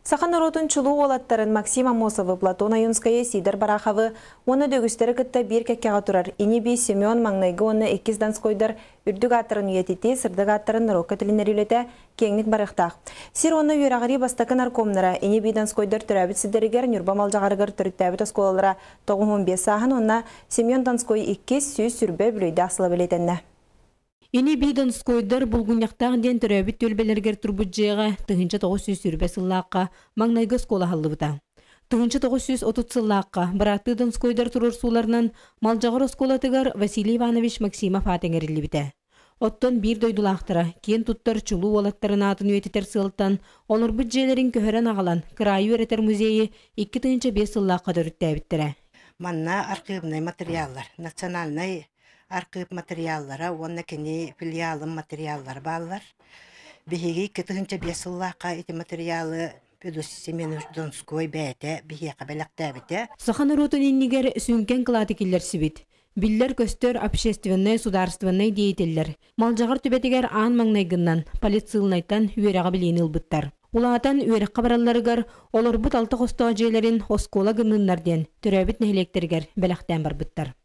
Сахан оротун чулуу олаттарын Максим Амосовы, Платон Аюнская, Сидор Бараховы, оны дөгістері кітті бір кәккеға тұрар. Инеби Семен Маңнайғы оны 2 данскойдар үрдік аттырын үйететі, сырдық аттырын рокка тілінер үлеті кеңнік барықтақ. Сир оны үйрағыри бастақы наркомнара, Инеби данскойдар түрәбіт сідерігер, нүрбамал жағарығыр түріттәбіт осколалара 9-15 сағын, онна Семен данской 2 сүйіз сүрбе бүлейді ақсылы білетенне. Инеби данскойдар бұлғыняқтағы ден түрәбіт төлбелергер тұрбұджеға тұхынча 900 сүрбе сыллаққа Маңнайғы скола халыбыта. Тұхынча 930 сыллаққа бұрақты данскойдар тұрыр суларынан малжағыр осколатығар Василий Иванович Максимов атеңерілі біті. Оттон бір дойдулақтыра, кен тұттар чулу олаттарын атын өйтетер сылттан, олар бүджелерін көхірен ағалан Крайы өретер музейі 2-5 сыллаққа дөрітті әбіттірі. Манна архивный материаллар, национальный архив материаллары, онна кені филиалым материаллар баллар. Бігеге 2-5 сыллаққа эти материалы Семен Донской бәйті біге қабелақта біті. Сахан ротын иннигер сүнкен қылаты келер сібіт. Биллер көстер общественный, сударственный деятеллер. Малжағыр түбетігер аң маңнайгыннан, полициялнайтан үйераға білейін ұлбыттар. Улаатан үйерек қабараларығар, олар бұт алты қостау жейлерін оскола гыннарден, түрәбіт нәхелектергер бәліқтен бар бұттар.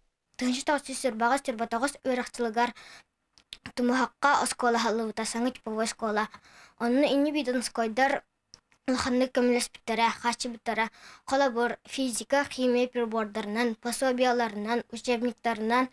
Тыңшы таусы сүрбағыз түрбатағыз үйрақчылығар тұмығаққа оскола халы бұтасаңы типовой оскола. Оның ині бидін скойдар лұқанны көмілес біттері, қачы біттері, қола бұр физика, химия прибордарынан, пособияларынан, учебниктарынан,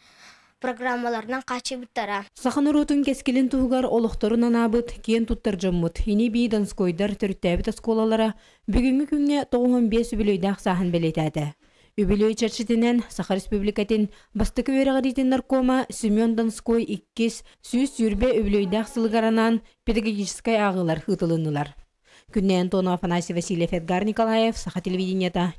программаларынан қачы біттері. Сахан ротын кескелін туғар олықтарынан абыт, кен тұттар жоммыт. Ині бидін скойдар түрттәбіт осколалара бүгінгі күнге 9-15 үбілейдақ сахын белетәді. Үбілей чарчытынан Саха Республикатын бастықы өріғаритін наркома Семен Донской 2 сүйіз сүрбе үбілейдақ сылғаранан педагогическай ағылар ғытылынылар. Күннен Тону Афанасий Васильев, Эдгар Николаев, Саха телевидениета.